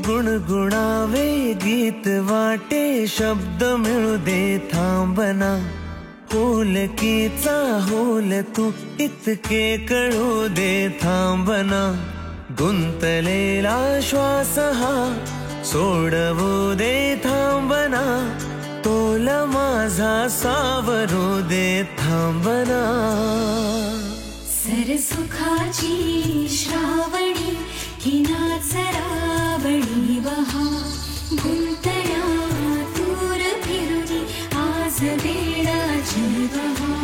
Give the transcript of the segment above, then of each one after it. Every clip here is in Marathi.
गुणगुणावे गीत वाटे शब्द मिळू दे थांबना होलकीचा होल तू इतके कळू दे थांबना गुंतलेला श्वास हा सोडवू दे थांबना तोल माझा सावरू दे थांबना सरसुखाची श्रावणी हिनाच रावणी वहा गुंतल्या दूर फिरुनी आज वेळाची बहा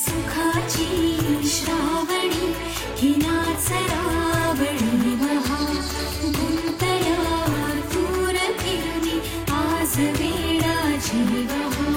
सरसुखाची श्रावणी हिनाच रावणी वहा गुंतल्या दूर फिरुनी आज वेळाची बहा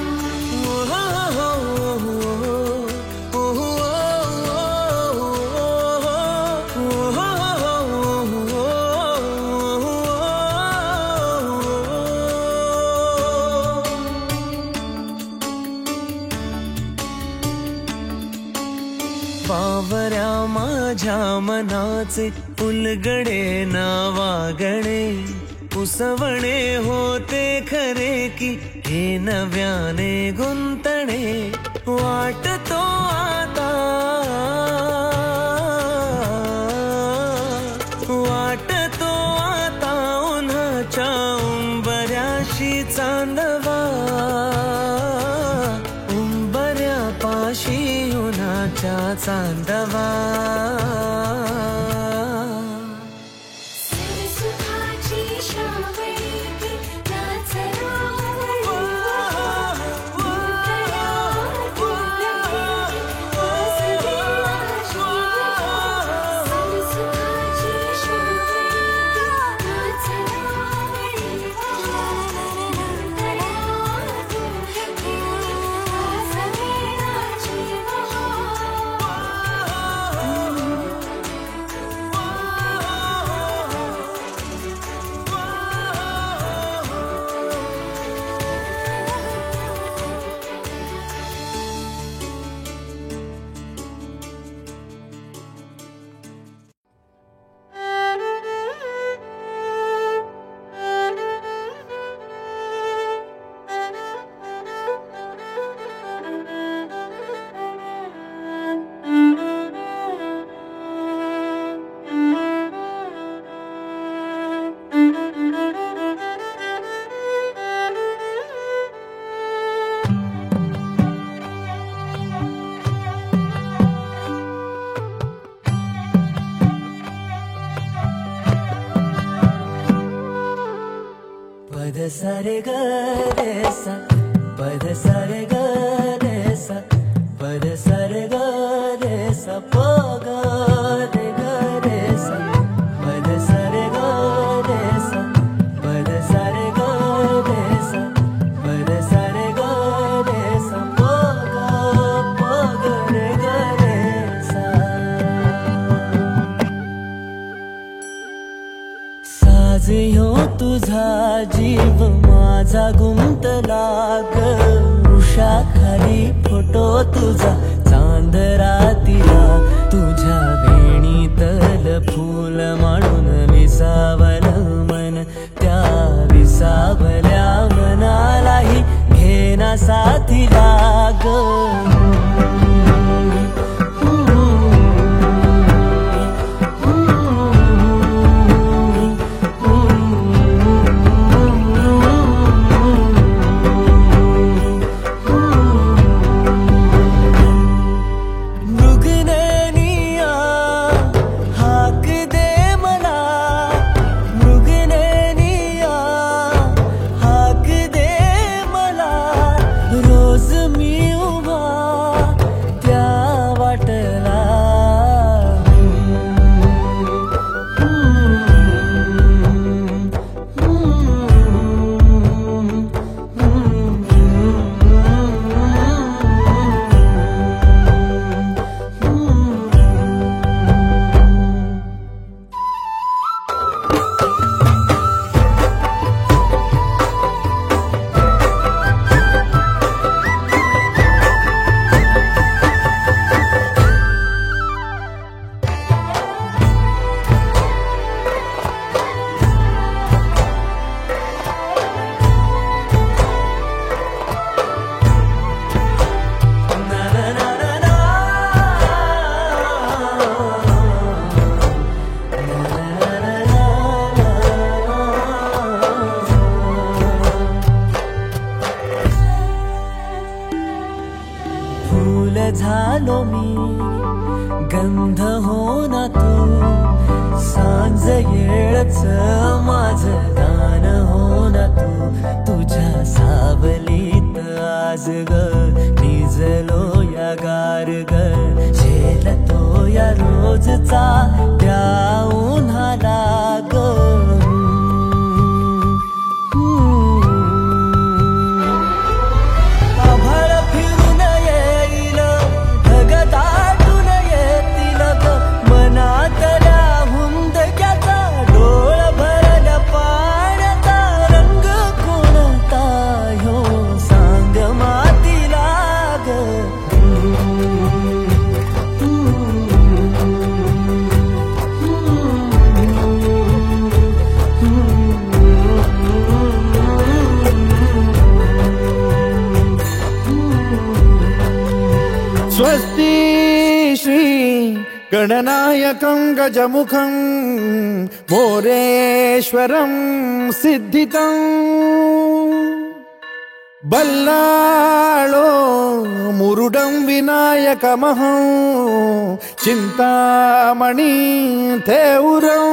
बावऱ्या माझ्या मनाचे उलगडे नावागणे उसवणे होते खरे की हे नव्याने गुंतणे वाटतो आता उन्हाच्या उंबऱ्याशी चांदवा उंबऱ्यापाशी उन्हाच्या चांदवा पद सारे ग रे सा पद सारे ग रे सा पद सारे ग रे सा प ग रे ग रे सा पद सारे ग रे सा पद सारे ग रे सा पद सारे ग रे सा प ग रे ग रे सा साज ह्यो तुझा जीव माझा गुंतला ग वृक्षाखाली फोटो तुझा चांद रातीला तुझ्या वेणीतल फूल म्हणून विसावल मन त्या विसावल्या मनालाही घेना साथीला ग फूल झालो मी, गंध हो ना तू, सांज येळच माझं दान हो ना तू. तुझ्या सावलीत आज ग निजलो या गार ग, झेलतो या रोजचा त्या उन्हाला ग. आभाळ फिरून येईल, ढग दाटून येतील ग, मनातल्या हुंदक्याचा डोळ भरल्या पाण्याचा रंग कोणता ह्यो सांग मातीला ग. स्वस्ति श्री गणनायकं गजमुखं मोरेश्वरं सिद्धितं, बल्लाळो मुरुडं विनायकमहं चिंतामणि थेउरं,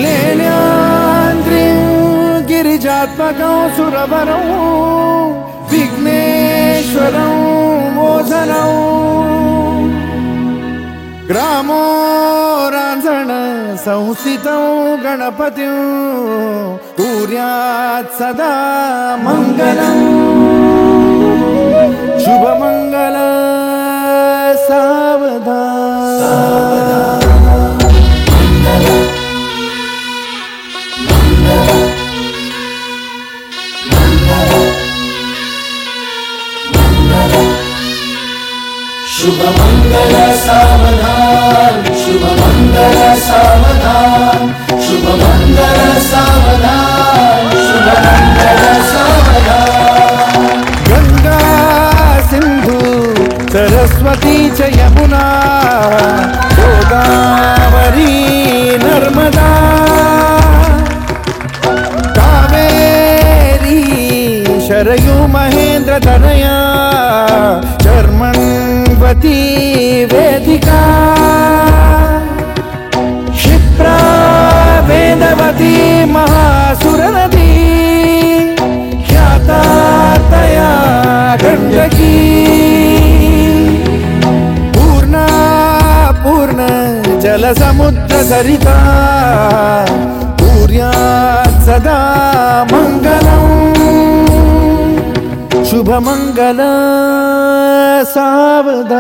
लेण्याद्रिं गिरिजात्मकं सुरवरं विघ्नेश्वरं मोझनं, ग्रामो रांझण संस्थितं गणपतिं कुर्यात् सदा मंगलं. शुभमंगल सावधान. शुभमंगल सावधान, शुभमंगल सावधान, शुभमंगल सावधान, शुभमंगल सावधान. गंगा सिंधु सरस्वती च यमुना गोदावरी नर्मदा, कावेरी शरयू महेंद्र तनया चर्मण्वती वेदिका, क्षिप्रा वेदवती महासुर नदी ख्याता तया गंडकी, पूर्णा पूर्ण जल समुद्र सरिता कुर्यात् सदा मंगलं. शुभमंगल सावधान.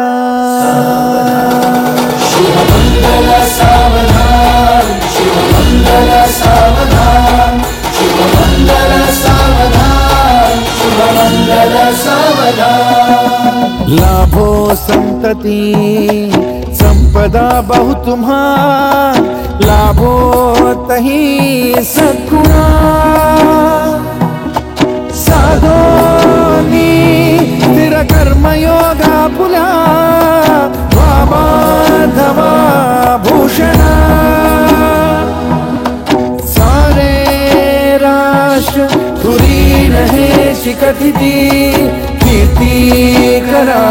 शुभमंगल सावधान, शुभमंगल सावधान, शुभमंगल सावधान, शुभमंगल सावधान. लाभो संतति संपदा बहु तुम्हार, लाभो तही सद्गुणा, साधोनी स्थिर कर्मयोगा पुला वामाधवा भूषणा, सारे राष्ट्र तुरी रहे शिकथिति कीर्ति करा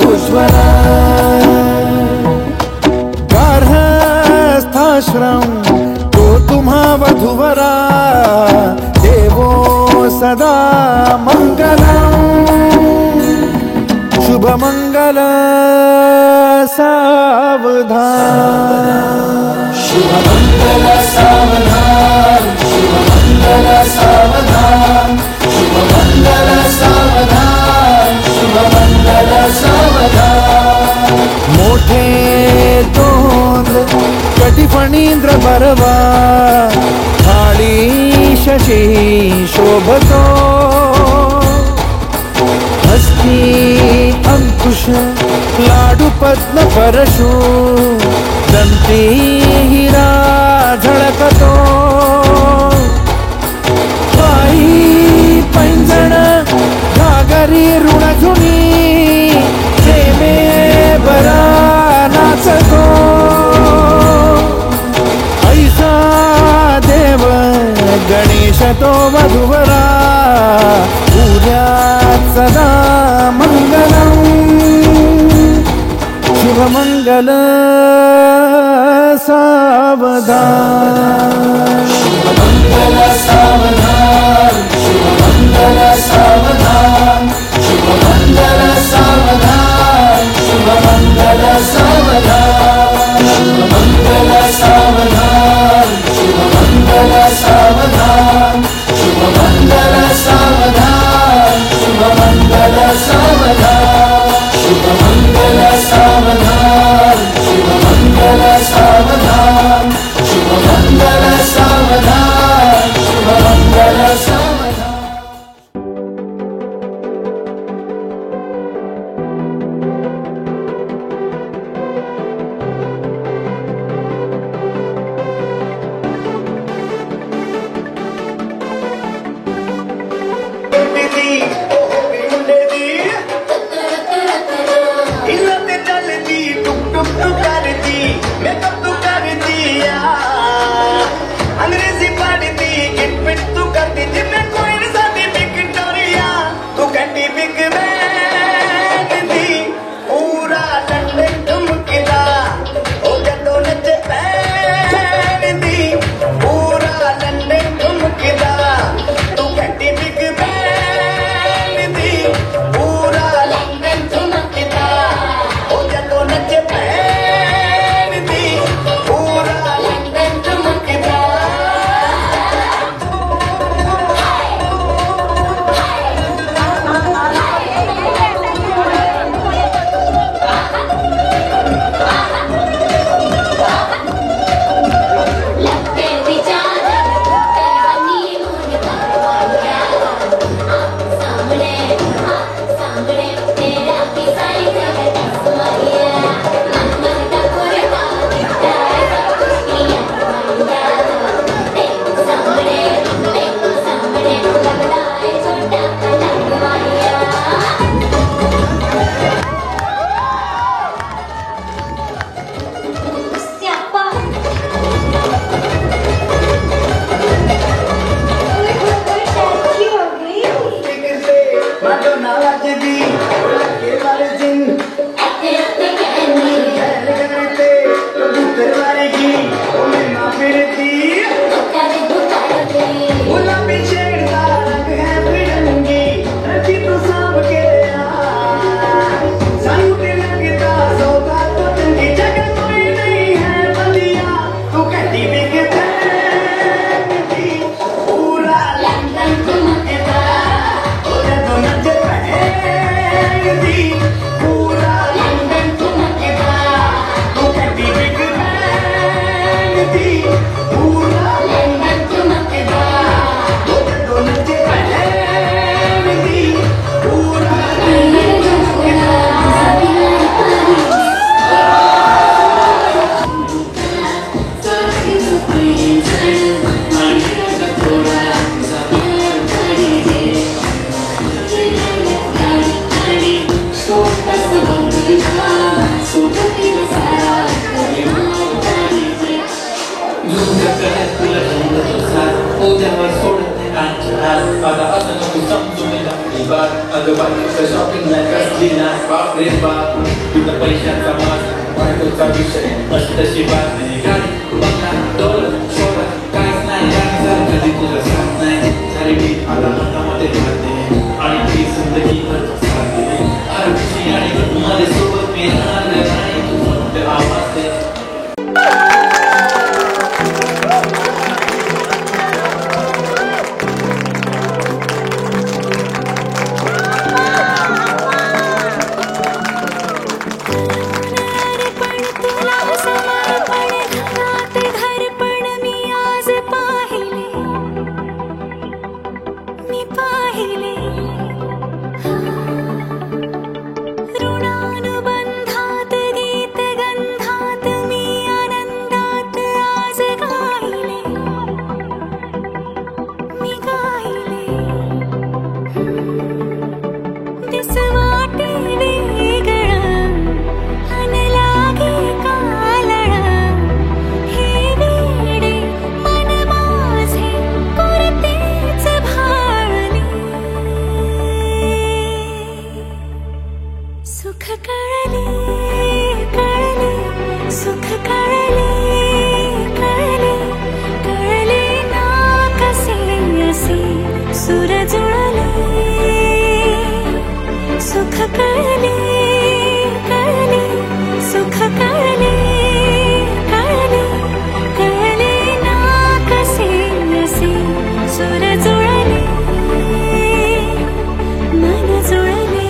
उज्ज्वला, गार्हस्थाश्रम तो तुम्हा वधुवरा देवो सदा मंगलं. शुभमंगल सावधान. शुभमंगल सावधान, शुभमंगल सावधान, शुभमंगल सावधान, शुभमंगल सावधान. मोठे तोंड कटिफणींद्र बरवा, थाळी शशी शोभतो, हस्ती अंकुश लाडू पद्म परशु, दंती हिरा झळकतो, पायी पैंजण घागरी ऋणधुनी प्रेमे बरा नाचतो, ऐसा देव गणेश तो वधुवरा उद्या सदा शुभमंगल सावधान। शुभमंगल सावधान, शुभमंगल सावधान, शुभमंगल सावधान, शुभमंगल सावधान, शुभमंगल सावधान, शुभमंगल सावधान, शुभमंगल सावधान, शुभमंगल सावधान, शुभमंगल सावधान, शुभमंगल सावधान, शुभमंगल सावधान, शुभमंगल सावधान। अंग्रेजी पढ़ती किट तू करती जिम्मे कोई नहीं साथी बिग विक्टोरिया तू घंटी बिग बैंड दी पूरा लंदन ठुमकदा ओ जदों नचे बैंड दी पूरा लंदन ठुमकदा तू घंटी बिग बैंड दी पूरा लंदन ठुमकदा ओ जदों नचे बैंड दी पूरा लंदन ठुमकदा। सुख कळले सुख कळले कळले सुख कळले कळले कळले ना कसे असे सुर जुळले मन जुळले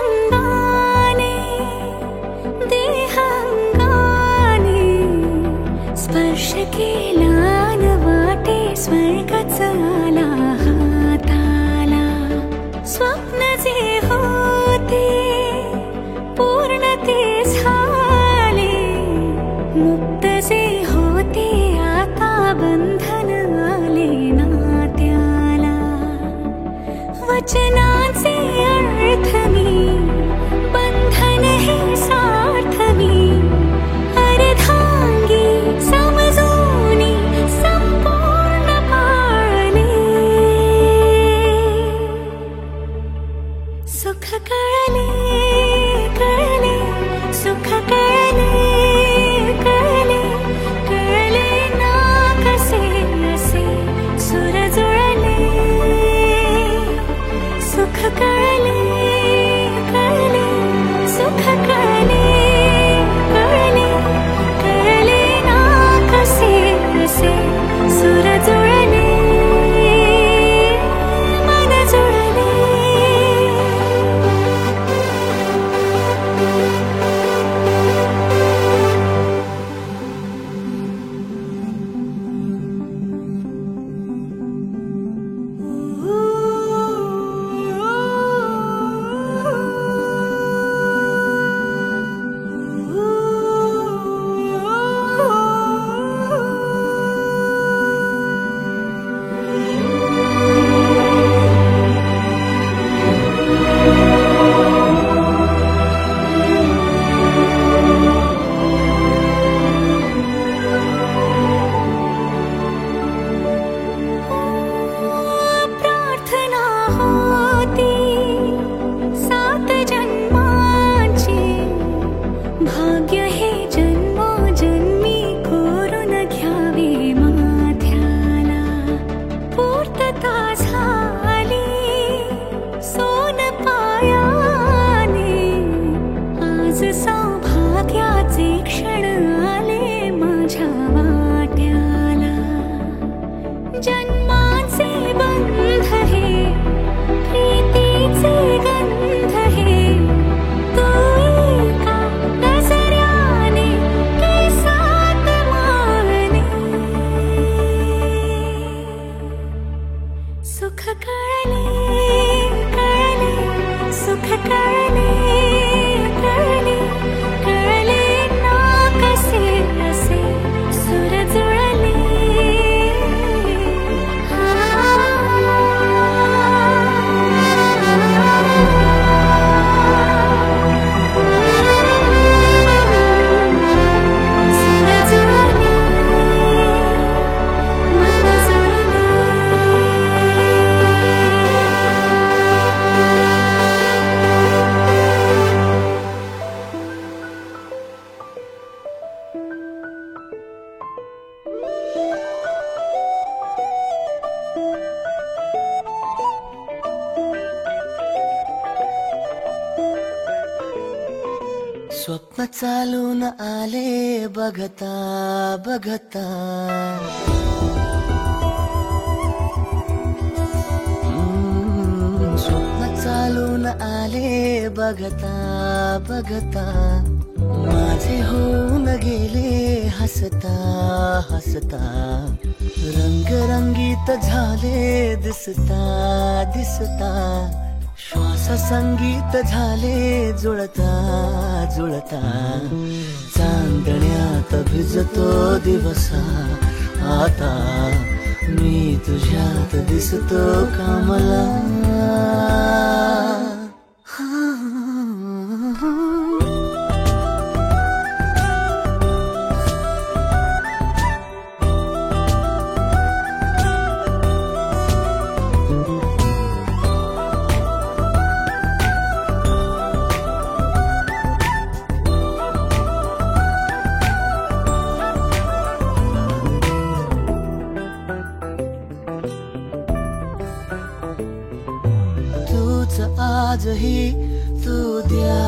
अंतरंगाने देहांगाने स्पर्श केला न वाटे स्वर्गच आला हाताला स्वप्न जे होते पूर्ण ते झाले मुक्त जे होते आता बंधन आले नात्याला वचनाचे अर्थ मी बंधन हे सार्थ मी अर्धांगी समजूनी संपूर्ण पाळले सुख कळले कळले सुख कळले कळले कळले ना कसे असे सुर जुळले सुख कळले कळले सुख कळले कळले कळले ना कसे असे सुर जुळले मन जुळले प्रार्थना होती 7 जन्मांची भाग्य हे जन्मोजन्मी कोरून घ्यावे माथ्याला पूर्तता झाली सोन पायाने आज सौभाग्याचे क्षण आले माझ्या वाट्याला जन्माचे बंध हे प्रीतीचे गंध हे तू एका नजऱ्याने केसात मावने सुख कळले कळले सुख कळले कळले कळले ना कसे असे सुर जुळले सुर जुळले मन जुळले स्वप्न चालून आले बघता बघता स्वप्न चालून आले बघता बघता माझे होऊन गेले हसता हसता रंगरंगीत झाले दिसता दिसता श्वास संगीत झाले जुळता जुळता चांदण्यात भिजतो दिवसा आता मी तुझ्यात दिसतो का मला आजही तू द्या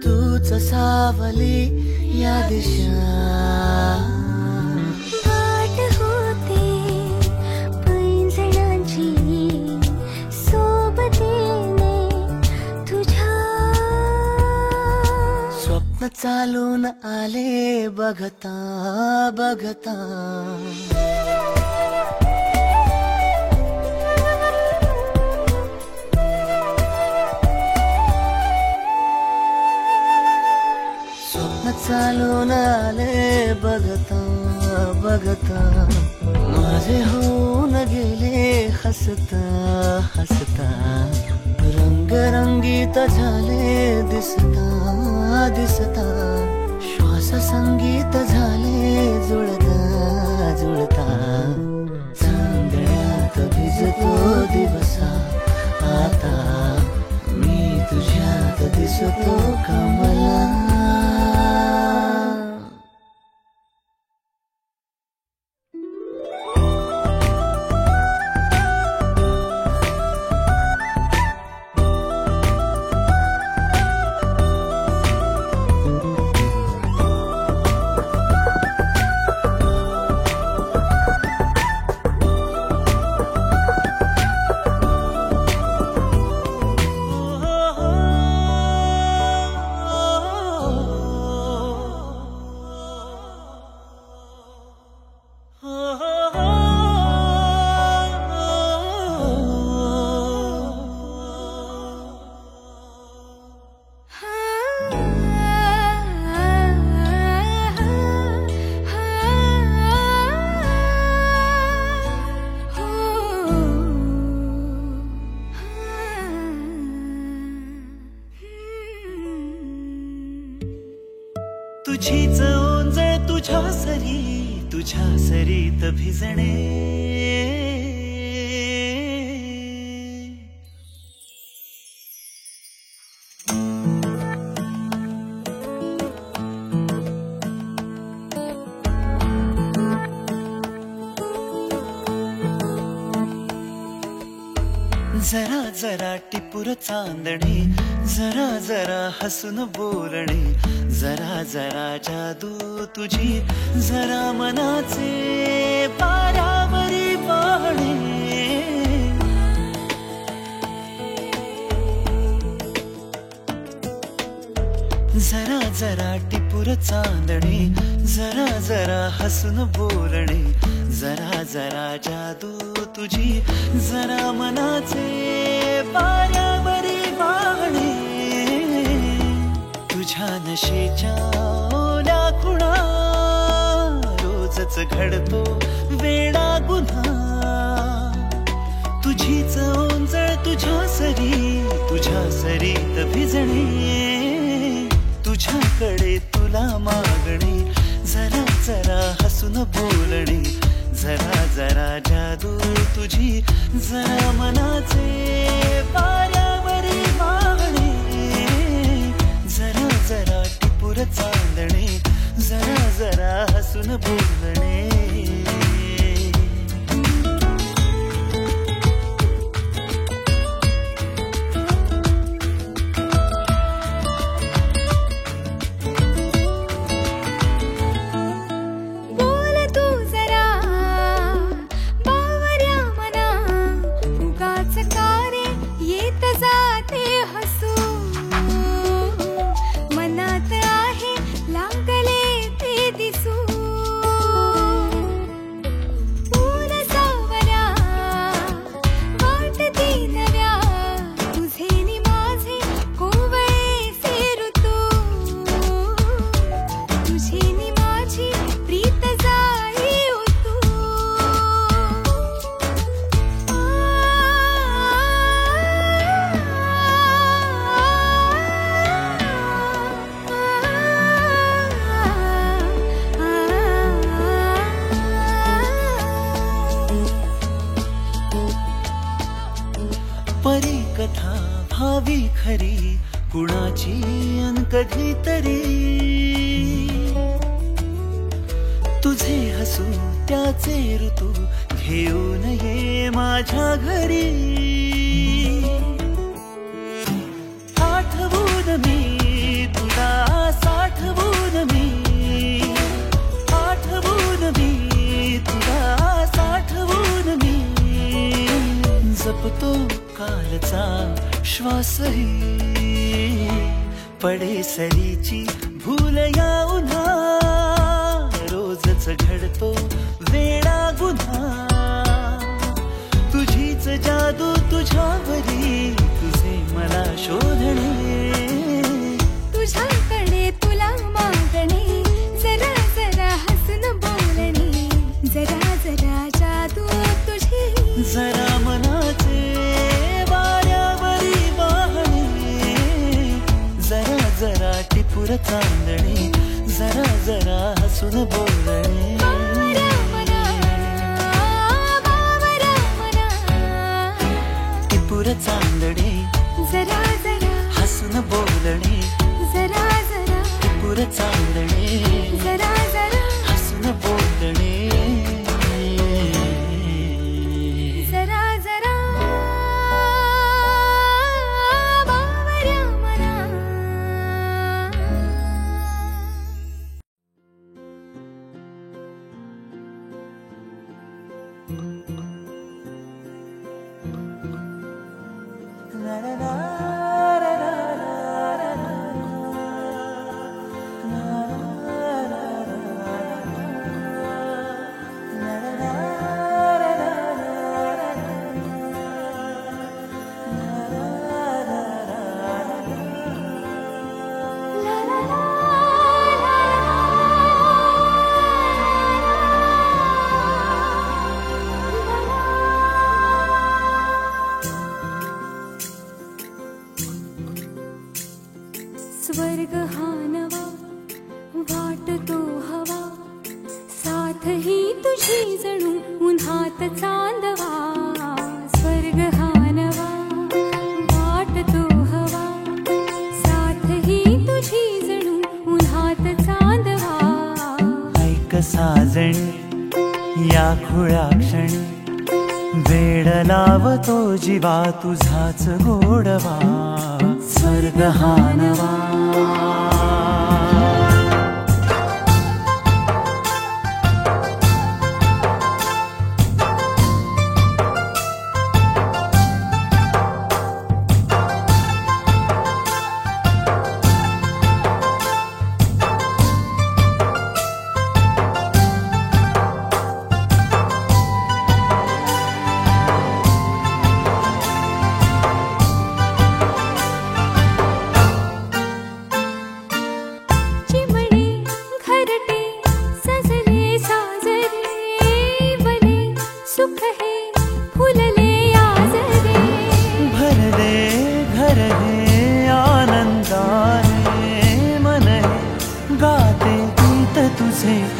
तूच सावली या दिशा वाट होते पैंजणांची सोबतीने तुझ्या स्वप्न चालून आले बघता बघता चालून आले बघता बघता माझे होऊन गेले हसता हसता रंगरंगीत झाले दिसता दिसता श्वास संगीत झाले जुळता जुळता चांदण्यात भिजतो दिवसा आता मी तुझ्यात दिसतो का मला तुझीच ओंजळ तुझ्या सरीत भिजणे जरा जरा टिपूर चांदणे जरा जरा हसून बोलणे जरा जरा जादू तुझी जरा मनाचे पारावरी वाहणे जरा जरा टिपूर चांदणे जरा जरा हसून बोलणे जरा जरा जादू तुझी जरा मनाचे पारावरी वाहणे तुझ्या नशेच्या ओल्या खुणा रोजच घडतो वेडा गुन्हा तुझीच ओंजळ तुझ्या सरीत भिजणे तुझ्याकडे तुला मागणे जरा जरा हसून बोलणे जरा जरा जादू तुझी जरा मनाचे पारावरी वाहणे जरा जरा टिपूर चांदणे जरा जरा हसून बोलणे व्हावी खरी कुणाची अन कधीतरी तुझे हसू त्याचे ऋतू घेऊन ये माझ्या घरी आठवून मी तुला साठवून मी आठवून मी तुला साठवून मी जपतो कालचा श्वासही पडे सरीची भूल या उन्हा रोजच घडतो वेडा गुन्हा तुझीच जादू तुझ्यावरी तुझे मला शोधणे तुझ्याकडे तुला मागणे जरा जरा हसून बोलणे जरा जरा जादू तुझी जरा मनाचे वाऱ्यावरी वाहणे जरा जरा टिपूर चांदणे जरा जरा हसून बोलणे टिपूर चांदणे जरा जरा हसून बोलणे जरा जरा टिपूर चांदणे जरा जरा हसून बोलणे जरा जरा बावऱ्या मना स्वर्ग हा नवा वाटतो हवा साथ ही तुझी जणू उन्हात चांदवा स्वर्ग हा नवा वाटतो हवा साथ ही तुझी जणू उन्हात चांदवा ऐक साजणी या खुळ्या क्षणी वेड लावतो जीवा तुझाच गोडवा स्वर्ग हा नवा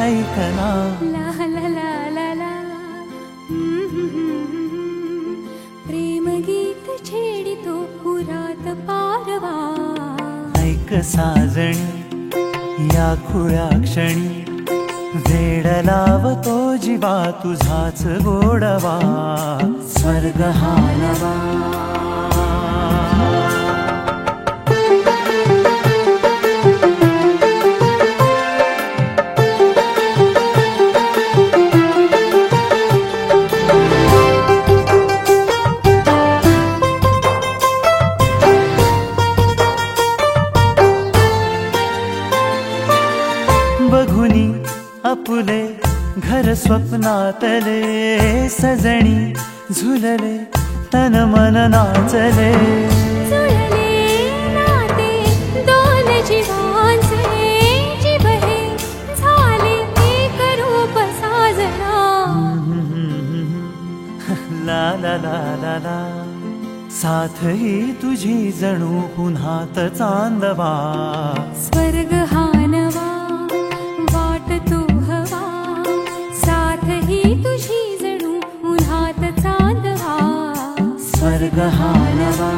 ऐकना ला ला ला ला ला प्रेम गीत छेडितो पुरात पारवा ऐक साजणी या खुळ्या क्षणी वेड लावतो जीवा तुझाच गोडवा स्वर्ग हा नवा बघुनी आपुले घर स्वप्नातले सजणी झुलले तन मन नाचले जुळले नाते दोन जीवांचे जीव हे झाले एक रूप साजना ला ला ला ला ला साथ ही तुझी जणू पुन्हात चांदवा स्वर्ग हा नवा वाटतो हवा साथ ही तुझी जणू उन्हात चांदवा स्वर्ग हा नवा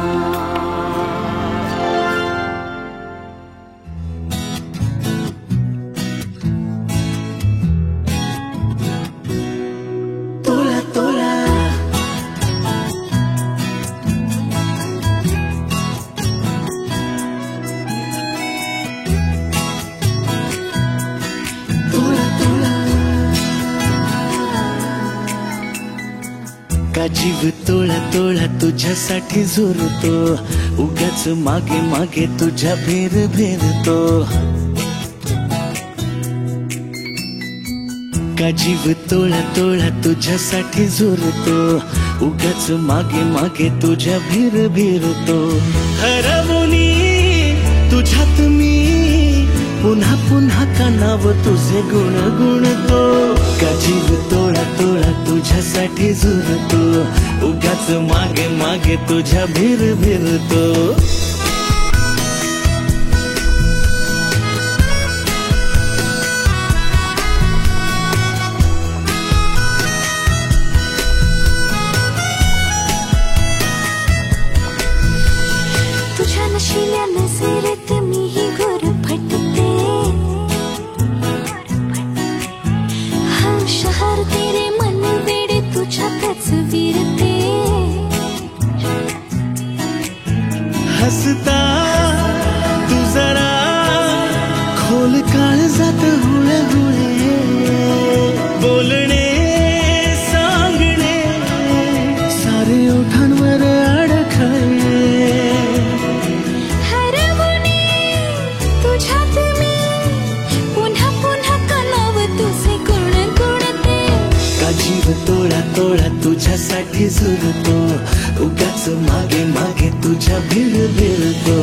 का जीव तोळा तोळा तुझ्यासाठी झुरतो, उगाच मागे मागे तुझ्या भेर भेरतो. का जीव तोळा तोळा तुझ्यासाठी झुरतो, उगाच मागे मागे तुझ्या भेर भेरतो. हरवूनी तुझ्यात मी पुन्हा पुन्हा का नाव तुझे गुण गुणतो. का जीव तोळा तोळा तुझ्यासाठी झुरतो, उगाच मागे मागे तुझ्या भेर भेरतो. तुझ्या नशिल्या नजरेत मीही गुरफटते. हा शहर तेरे मन वेडे तुझ्यातच विरते. हसता तू जरा खोल काळजात हुळे हुळे, बोलणे सांगणे सारे ओठांवर अडखळे. हरवूनी तुझ्यात मी पुन्हा पुन्हा का नाव तुझे गुण गुणते. का जीव तोळा तोळा तुझ्यासाठी झुरतो, उगाच मागे मागे तुझ्या भेर भेरतो.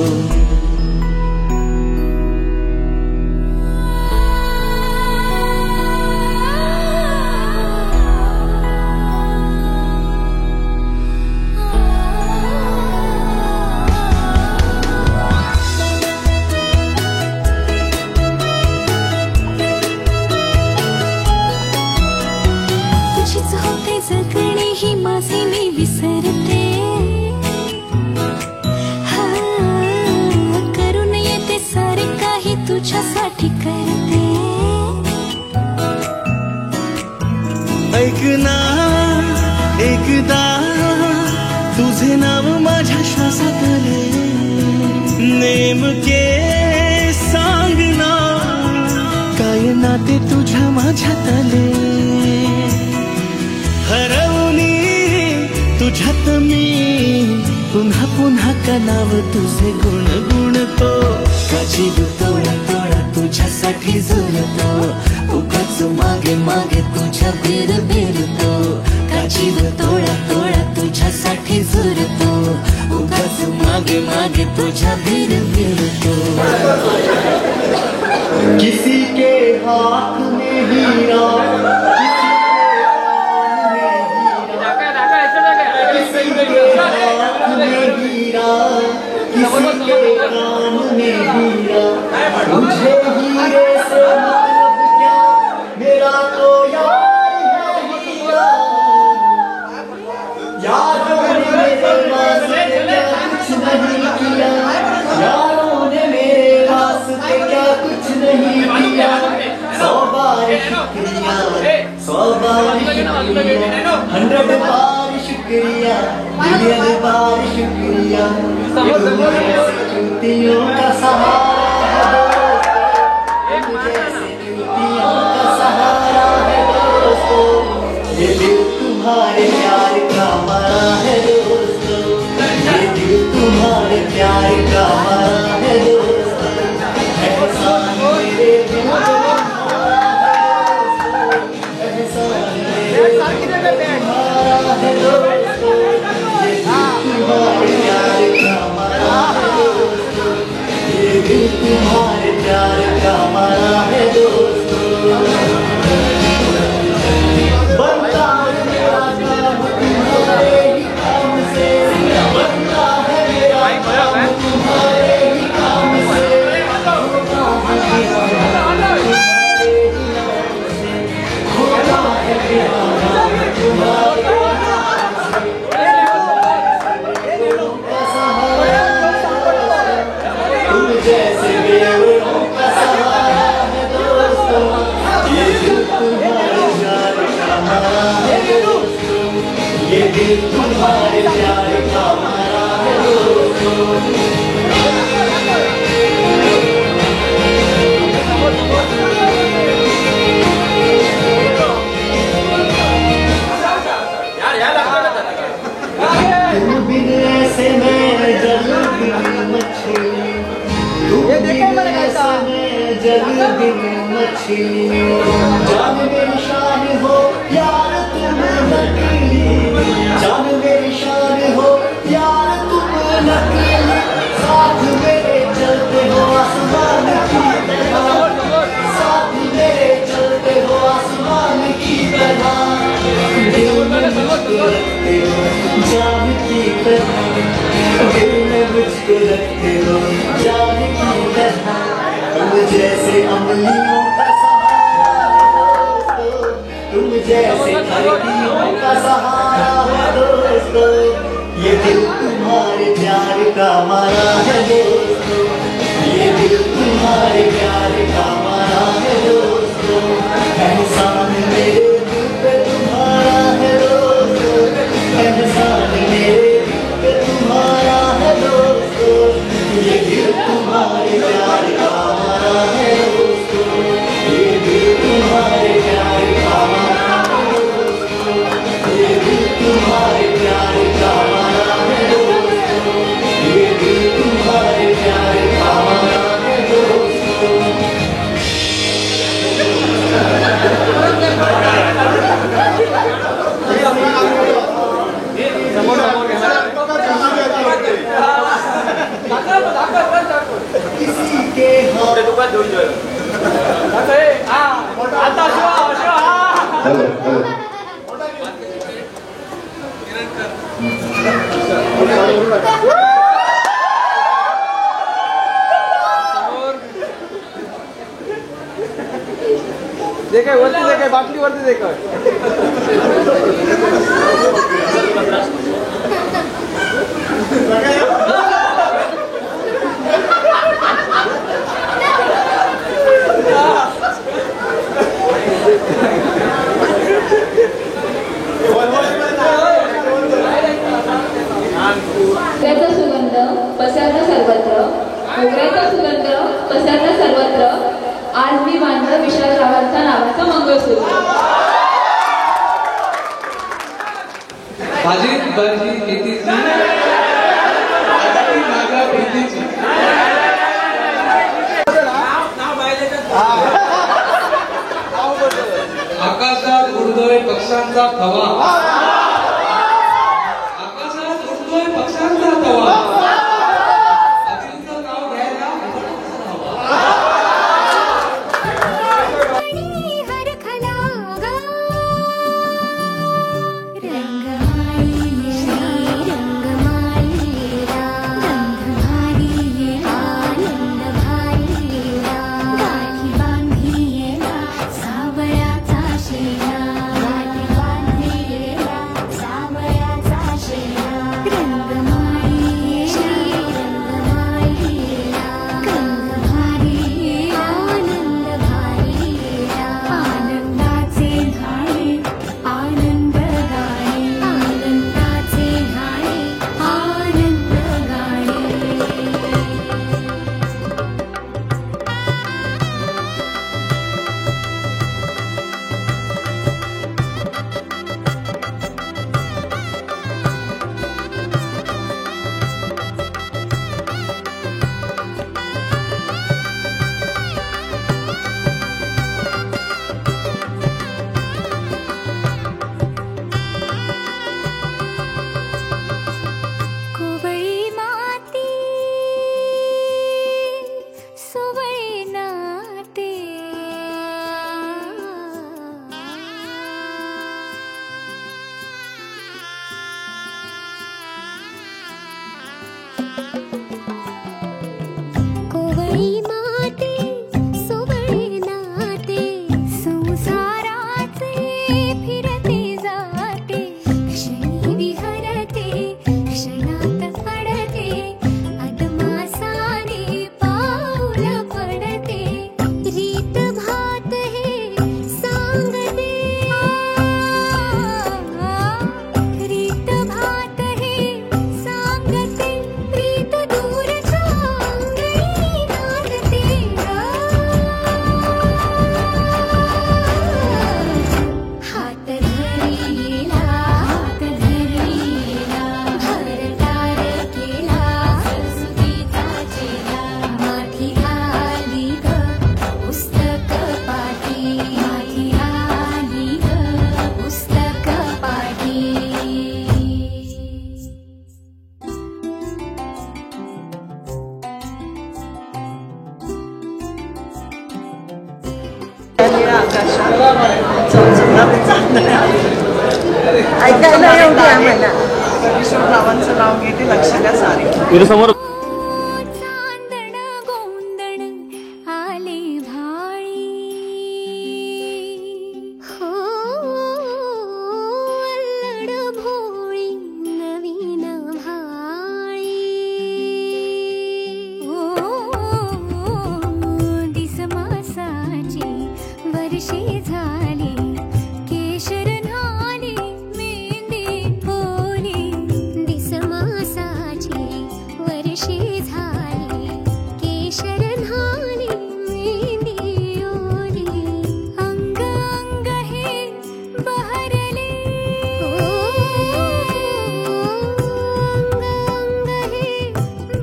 तुझीच होते जगणे ही माझे मी विसरते. हा करून येते सारे काही तुझ्यासाठी करते. ऐक ना एकदा तुझे नाव माझ्या श्वासात आले, नेमके सांग ना काय नाते तुझ्या माझ्यात आले. हरवूनी तुझ्यात मी पुन्हा पुन्हा का नाव तुझे गुण गुणतो. का जीव तोडा तोडा तुझ्यासाठी झुरतो, उगाच मागे मागे तुझ्या भेर भेरतो. का जीव तोडा तोडा तुझ्यासाठी झुरतो, उगाच मागे मागे तुझ्या भेर भेरतो. किसी के हाथ में हीरा, किसी के हाथ में हीरा, किसी के कान में हीरा. मुझे हीरे से मतलब क्या, मेरा तो यार है हीरा. यारों ने मेरे वास्ते क्या कुछ नहीं किया, यारों ने मेरे वास्ते क्या कुछ नहीं किया. 100 बार शुक्रिया, 100 बार शुक्रिया, 100 बार शुक्रिया, मिलियन बार शुक्रिया. चुनौतियों का सहारा है जैसे चुनौतियों का सहारा है दोस्तों. ये दिल तुम्हारे प्यार का मरा है दोस्तों, ये दिल तुम्हारे प्यार का मरा है दोस्तों. एहसान मेरे दिल तुम्हारा है दोस्तों, ये दिल तुम्हारे प्यार का मरा है दोस्तों, ये दिल तुम्हारे प्यार का मरा है दोस्तों. बनता है मेरा काम तुम्हारे ही काम से, बनता है मेरा काम तुम्हारे ही काम से, होता है प्यार तुम्हारे तुम जैसे बेवड़ों का सहारा है दोस्तों. ये दिल तुम्हारे प्यार का मरा है दोस्तों, ये दिल तुम्हारे प्यार का मरा है दोस्तों. छीनी जान मेरी शान हो यार तुम नकीली जान मेरी शान हो यार तुम नकीली साथ मेरे चलते हो आसमान की तरह साथ मेरे चलते हो आसमान की तरह दिल में मुझको रखते हो जान की तरह दिल में मुझको रखते हो जान की तरह तुम जैसे अमलियों का सहारा है दोस्तों तुम जैसे धरतियों का सहारा है दोस्तों ये दिल तुम्हारे प्यार का मारा है दोस्तों ये दिल तुम्हारे प्यार का मारा है दोस्तों एहसान मेरे दिल पे तुम्हारा है दोस्तों एहसान मेरे दिल पे तुम्हारा है दोस्तों ये दिल तुम्हारे प्यार का मारा है दोस्तों ये दिल तुम्हारे प्यार का मारा है दोस्तों ये दिल तुम्हारे प्यार का मारा है दोस्तों ये दिल तुम्हारे प्यार का मारा है दोस्तों किसी के हाथ देखा वरती देखा बाटली वरती देखा मोगऱ्याचा सुगंध पसरला सर्वत्र मोगऱ्याचा सुगंध पसरला सर्वत्र आज मी बांधलं विशालरावांचा नावाचा मंगळसूत्र माझी बरजी कितीची माझ्या प्रीतीची आकाशात उडतोय पक्ष्यांचा थवा आकाशात उडतोय पक्ष्यांचा थवा अतिथीचं नाव घ्यायला सावळ्याचा शेणा गाठी बांधली ऐकायला येऊ दे आम्हाला. विश्वरावांचं नाव घेते, लक्ष द्या सारे. समोर चांदण गोंदण आले भाळी हो अल्लड भोळी नवीन भाळी दिस मासाची वर्षे झाली केशर न्हाली मेंदी ओली दिस मासाची वर्षे झाली केशर न्हाली मेंदी ओली अंग अंग हे बहरले अंग अंग हे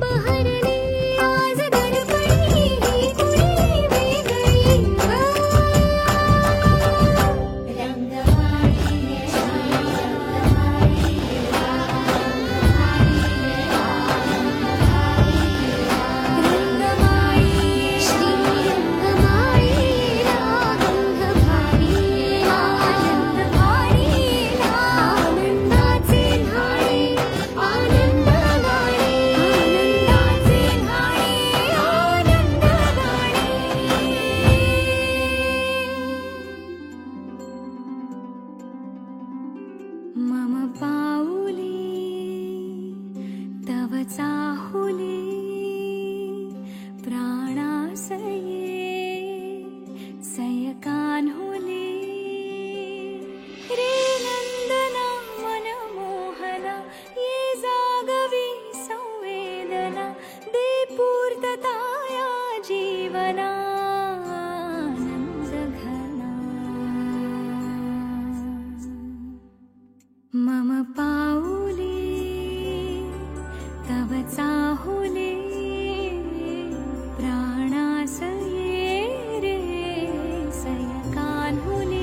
बहरले आज दर्पणी ही कुणी वेगळी रंगमाळी श्री रंगमाळी रागंग भारी आनंद भारी आनंदाचे न्हाळे आनंद गाणे आनंदाचे न्हाळे आनंद गाणे मम पाऊले तव चाहुले प्राणासये सयकान्हुले रे नंदना मनमोहना ये जागवी संवेदना दे पूर्तता या जीवना आनंद घना मम पाऊले तव चाहुले प्राणासये रे सयकान्हुले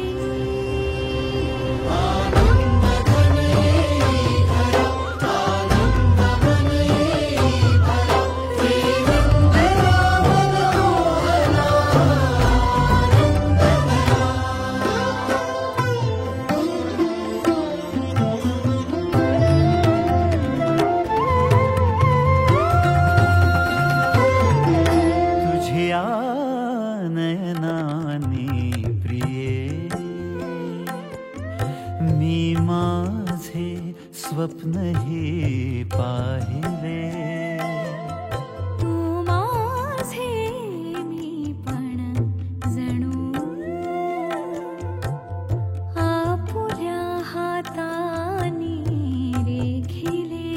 तुझ्या नयनाने प्रिये मी माझे स्वप्न हे पाहिले तू माझे मी पण जणू आपुल्या हातानी रेखिले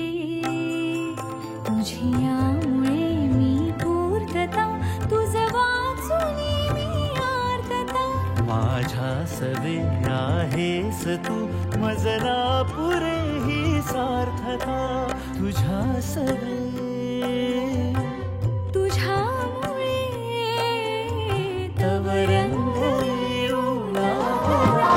तुझ्यामुळे मी पूर्तता तुझ वाचुनी मी आर्तता माझ्या सवे आहेस तू मजला पुरे ही सार्थता तुझ्या सवे तुझ्यामुळे तव रंग येऊ लागला.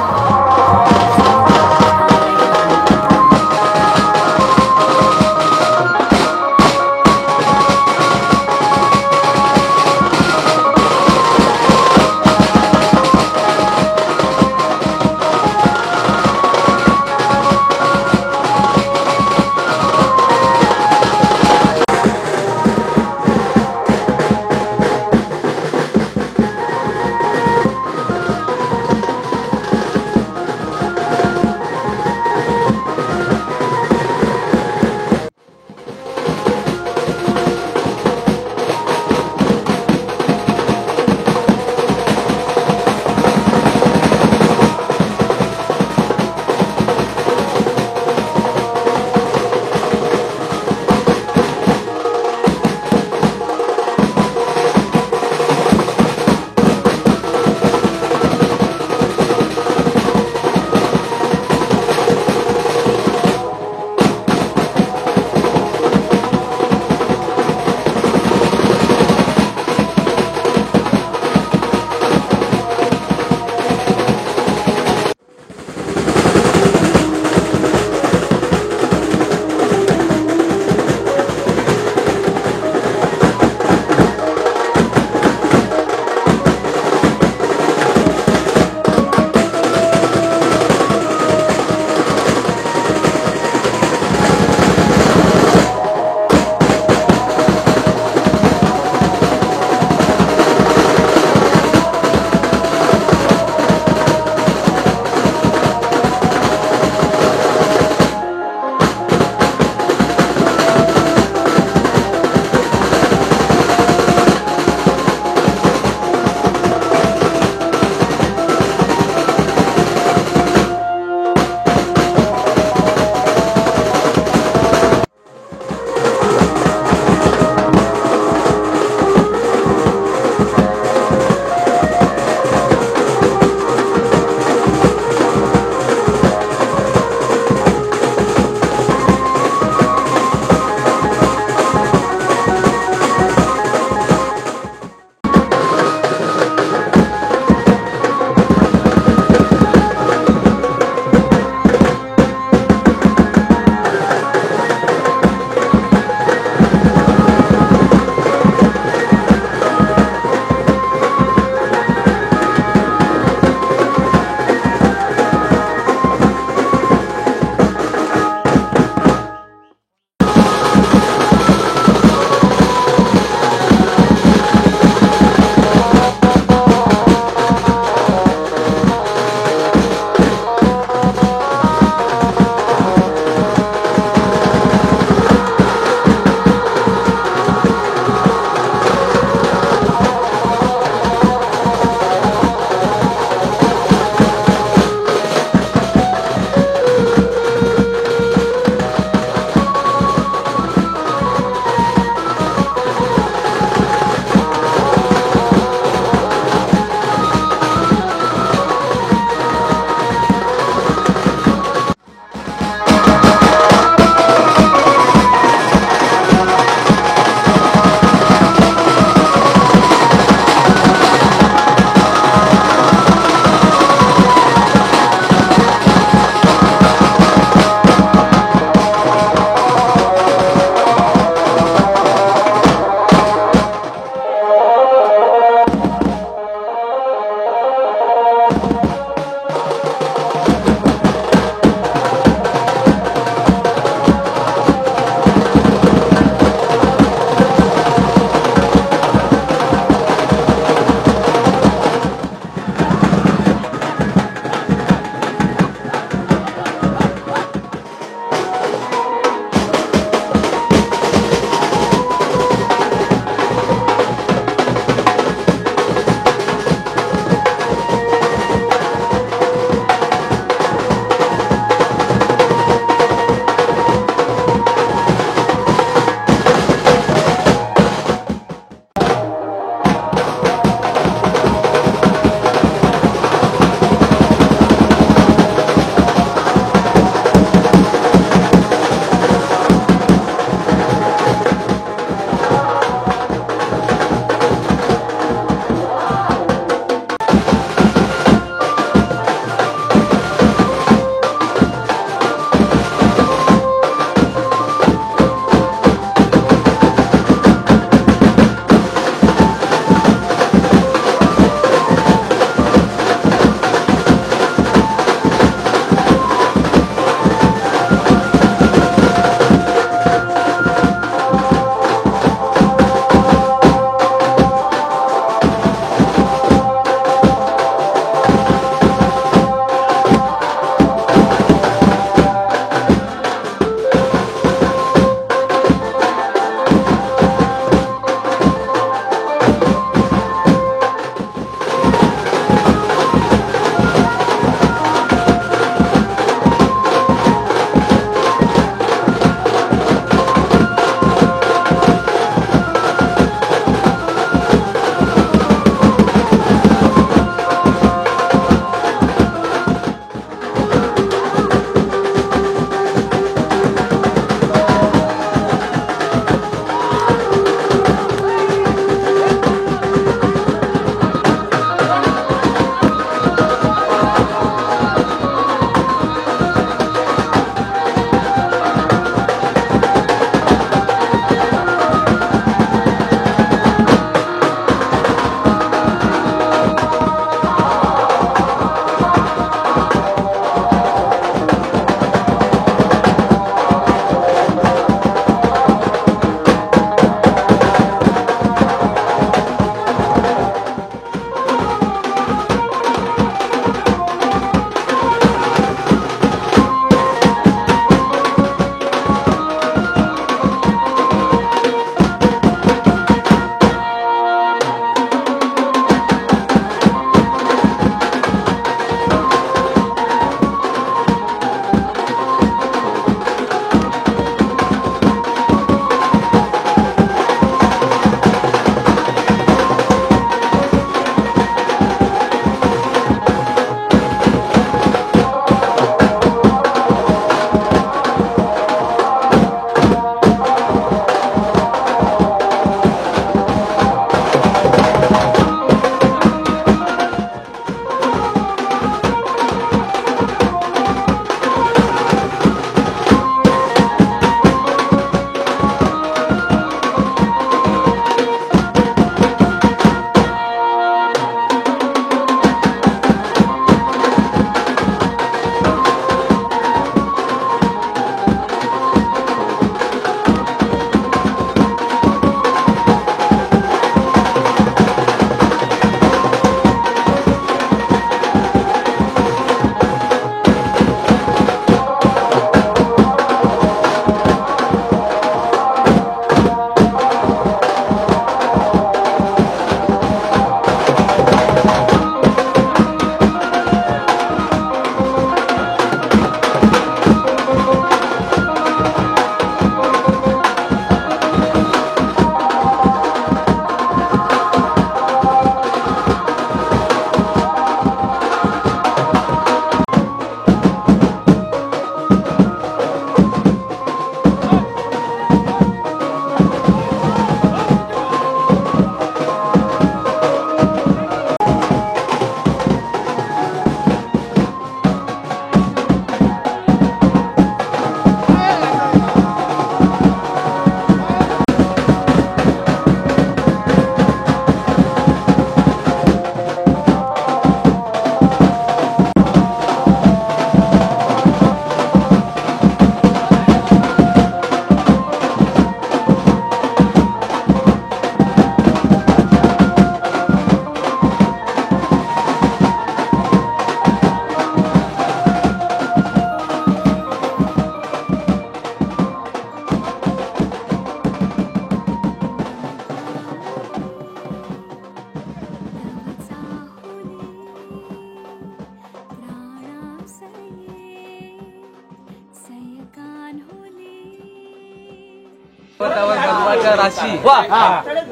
जन्माच्या राशी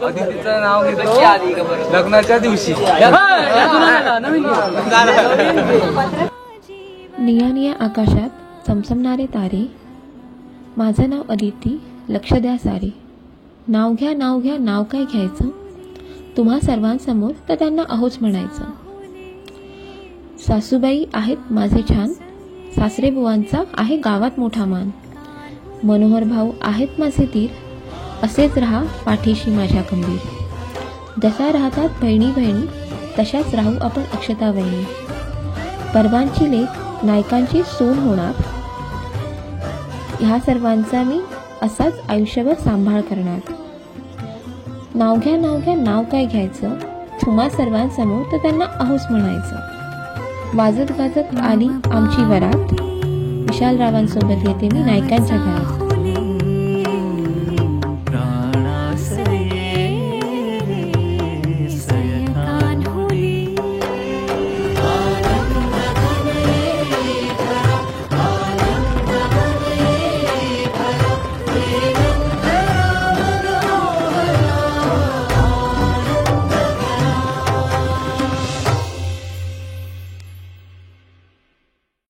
अदितीचं नाव घेतो लग्नाच्या दिवशी. निया निया आकाशात चमचमणारे तारे, माझं नाव अदिती, लक्ष द्या सारे. नाव घ्या नाव घ्या नाव काय घ्यायचं, तुम्हा सर्वांसमोर तर त्यांना अहोच म्हणायचं. सासूबाई आहेत माझे छान, सासरे बुवांचा आहे गावात मोठा मान. मनोहर भाऊ आहेत माझे तीर, असेच राहा पाठीशी माझ्या खंबीर. जसा राहतात बहिणी बहिणी तशाच राहू आपण अक्षता वहिनी. परवांची लेक नायकांची सून होणार, ह्या सर्वांचा मी असाच आयुष्यभर सांभाळ करणार. नाव घ्या नाव काय घ्यायचं, तुम्हा सर्वांसमोर तर त्यांना अहोस म्हणायचं. वाजत गाजत आली आमची वरात, विशाल रावांसोबत येते मी नायकांच्या घरात.